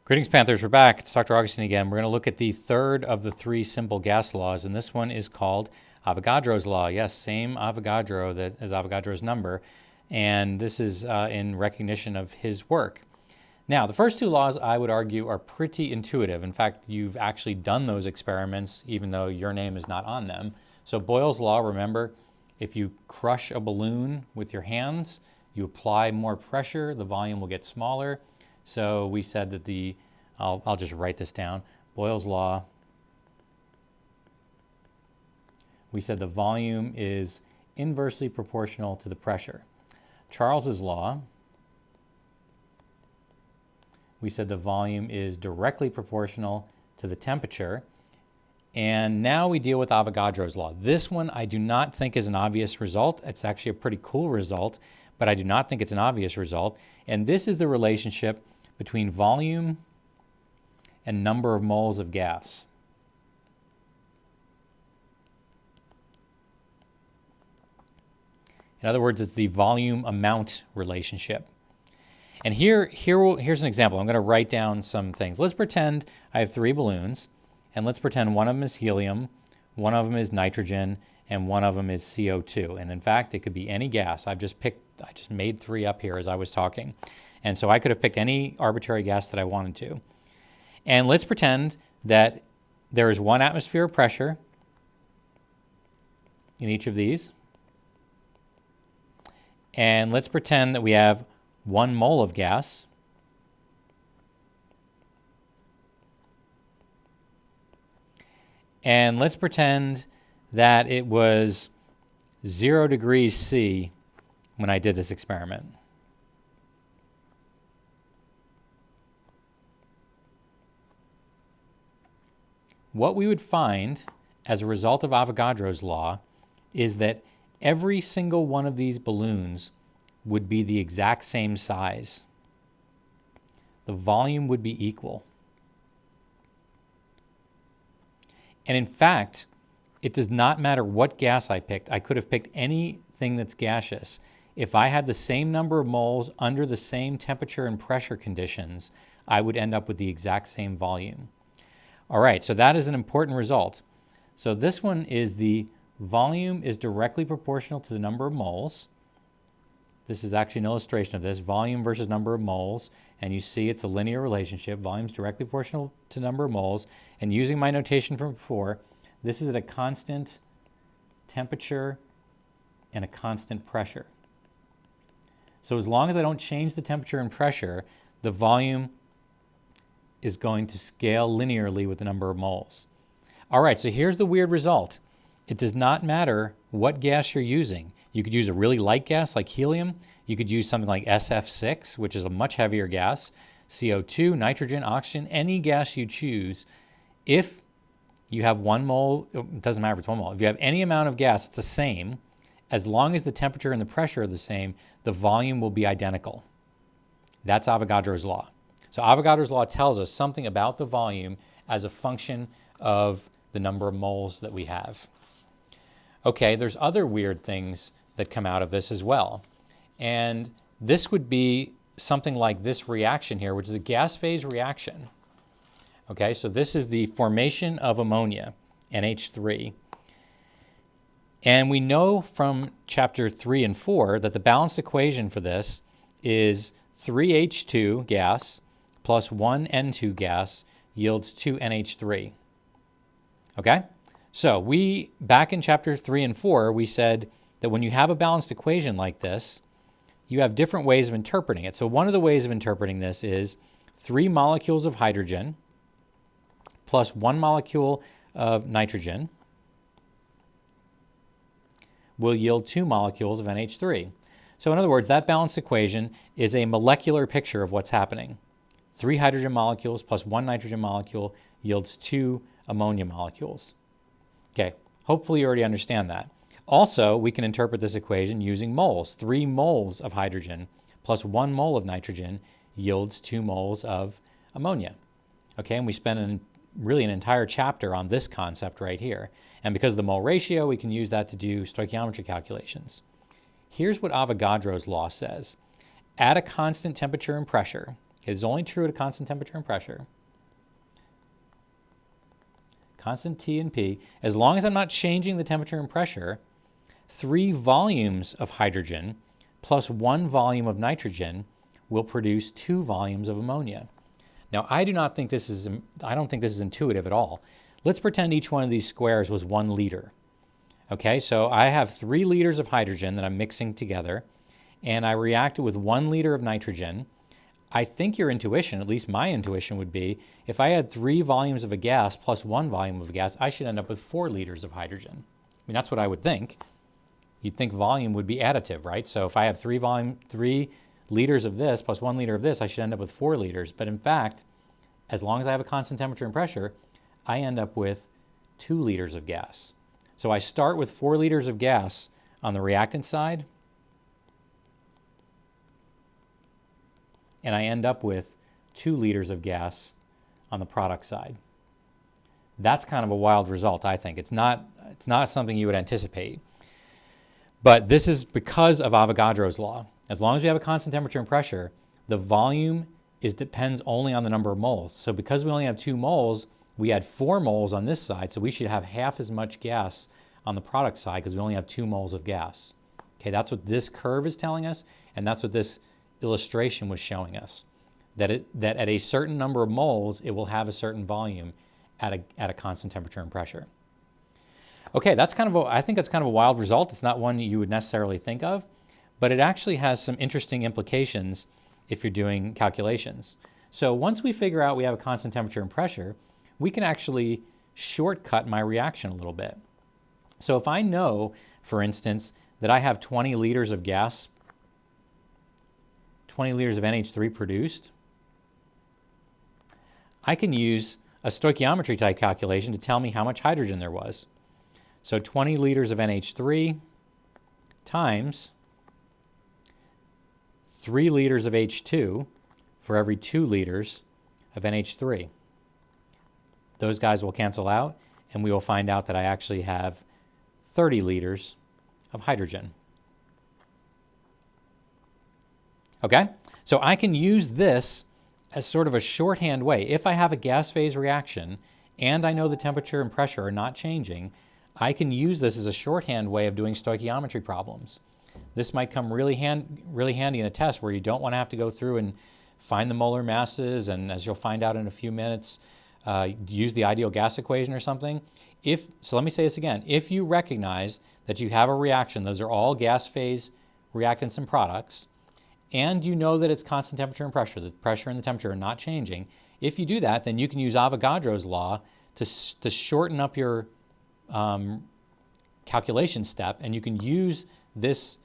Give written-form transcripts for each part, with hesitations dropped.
Greetings, Panthers. We're back. It's Dr. Augustine again. We're going to look at the third of the three simple gas laws, and this one is called Avogadro's law. Yes, same Avogadro as Avogadro's number, and this is in recognition of his work. Now, the first two laws, I would argue, are pretty intuitive. In fact, you've actually done those experiments, even though your name is not on them. So Boyle's law, remember, if you crush a balloon with your hands, you apply more pressure, the volume will get smaller. So we said that I'll just write this down. Boyle's law, we said the volume is inversely proportional to the pressure. Charles's law, we said the volume is directly proportional to the temperature. And now we deal with Avogadro's law. This one I do not think is an obvious result. It's actually a pretty cool result, but I do not think it's an obvious result. And this is the relationship between volume and number of moles of gas. In other words, it's the volume amount relationship. And here's an example. I'm going to write down some things. Let's pretend I have three balloons, and let's pretend one of them is helium, one of them is nitrogen, and one of them is CO2. And in fact, it could be any gas. I just made three up here as I was talking. And so I could have picked any arbitrary gas that I wanted to. And let's pretend that there is 1 atmosphere of pressure in each of these. And let's pretend that we have 1 mole of gas. And let's pretend that it was 0 degrees C when I did this experiment. What we would find as a result of Avogadro's law is that every single one of these balloons would be the exact same size. The volume would be equal. And in fact, it does not matter what gas I picked. I could have picked anything that's gaseous. If I had the same number of moles under the same temperature and pressure conditions, I would end up with the exact same volume. All right, so that is an important result. So this one is the volume is directly proportional to the number of moles. This is actually an illustration of this, volume versus number of moles. And you see it's a linear relationship. Volume is directly proportional to number of moles. And using my notation from before, this is at a constant temperature and a constant pressure. So as long as I don't change the temperature and pressure, the volume is going to scale linearly with the number of moles. All right, so here's the weird result. It does not matter what gas you're using. You could use a really light gas like helium. You could use something like SF6, which is a much heavier gas, CO2, nitrogen, oxygen, any gas you choose. If you have 1 mole, it doesn't matter if it's 1 mole. If you have any amount of gas, it's the same. As long as the temperature and the pressure are the same, the volume will be identical. That's Avogadro's law. So Avogadro's law tells us something about the volume as a function of the number of moles that we have. Okay, there's other weird things that come out of this as well. And this would be something like this reaction here, which is a gas phase reaction. Okay, so this is the formation of ammonia, NH3. And we know from chapter 3 and 4 that the balanced equation for this is 3H2 gas plus 1N2 gas yields 2NH3. Okay? So back in chapter 3 and 4, we said that when you have a balanced equation like this, you have different ways of interpreting it. So one of the ways of interpreting this is 3 molecules of hydrogen plus 1 molecule of nitrogen will yield 2 molecules of NH3. So in other words, that balanced equation is a molecular picture of what's happening. 3 hydrogen molecules plus 1 nitrogen molecule yields 2 ammonia molecules. Okay, hopefully you already understand that. Also, we can interpret this equation using moles. 3 moles of hydrogen plus 1 mole of nitrogen yields 2 moles of ammonia. Okay, and we spent really an entire chapter on this concept right here. And because of the mole ratio, we can use that to do stoichiometry calculations. Here's what Avogadro's law says. At a constant temperature and pressure, It is only true at a constant temperature and pressure. Constant T and P. As long as I'm not changing the temperature and pressure, 3 volumes of hydrogen plus 1 volume of nitrogen will produce 2 volumes of ammonia. Now, I don't think this is intuitive at all. Let's pretend each one of these squares was 1 liter. Okay, so I have 3 liters of hydrogen that I'm mixing together, and I reacted with 1 liter of nitrogen. I think your intuition, at least my intuition, would be if I had 3 volumes of a gas plus 1 volume of a gas, I should end up with 4 liters of hydrogen. I mean, that's what I would think. You'd think volume would be additive, right? So if I have 3 liters of this plus 1 liter of this, I should end up with 4 liters. But in fact, as long as I have a constant temperature and pressure, I end up with 2 liters of gas. So I start with 4 liters of gas on the reactant side, and I end up with 2 liters of gas on the product side. That's kind of a wild result, I think. It's not something you would anticipate. But this is because of Avogadro's law. As long as we have a constant temperature and pressure, the volume depends only on the number of moles. So because we only have 2 moles, we had 4 moles on this side, so we should have half as much gas on the product side because we only have 2 moles of gas. Okay, that's what this curve is telling us, and that's what this illustration was showing us. That at a certain number of moles, it will have a certain volume at a constant temperature and pressure. Okay, I think that's kind of a wild result. It's not one you would necessarily think of, but it actually has some interesting implications if you're doing calculations. So once we figure out we have a constant temperature and pressure, we can actually shortcut my reaction a little bit. So if I know, for instance, that I have 20 liters of gas, 20 liters of NH3 produced, I can use a stoichiometry type calculation to tell me how much hydrogen there was. So 20 liters of NH3 times 3 liters of H2 for every 2 liters of NH3. Those guys will cancel out, and we will find out that I actually have 30 liters of hydrogen. Okay? So I can use this as sort of a shorthand way. If I have a gas phase reaction and I know the temperature and pressure are not changing, I can use this as a shorthand way of doing stoichiometry problems. This might come really handy in a test where you don't want to have to go through and find the molar masses, and as you'll find out in a few minutes, use the ideal gas equation or something. So let me say this again. If you recognize that you have a reaction, those are all gas phase reactants and products, and you know that it's constant temperature and pressure, the pressure and the temperature are not changing, if you do that, then you can use Avogadro's law to shorten up your calculation step, and you can use this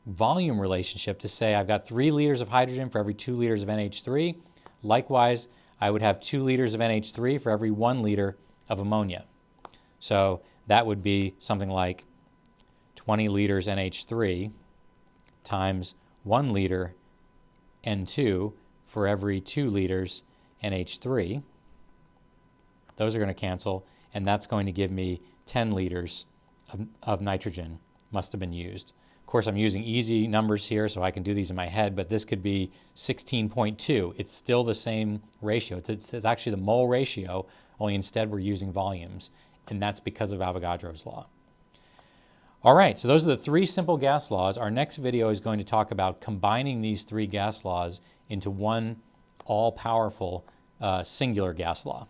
volume relationship to say I've got 3 liters of hydrogen for every 2 liters of NH3. Likewise, I would have 2 liters of NH3 for every 1 liter of ammonia. So that would be something like 20 liters NH3 times 1 liter N2 for every 2 liters NH3. Those are going to cancel, and that's going to give me 10 liters of nitrogen must have been used. Of course, I'm using easy numbers here, so I can do these in my head, but this could be 16.2. It's still the same ratio. It's actually the mole ratio, only instead we're using volumes, and that's because of Avogadro's law. All right, so those are the 3 simple gas laws. Our next video is going to talk about combining these 3 gas laws into one all-powerful singular gas law.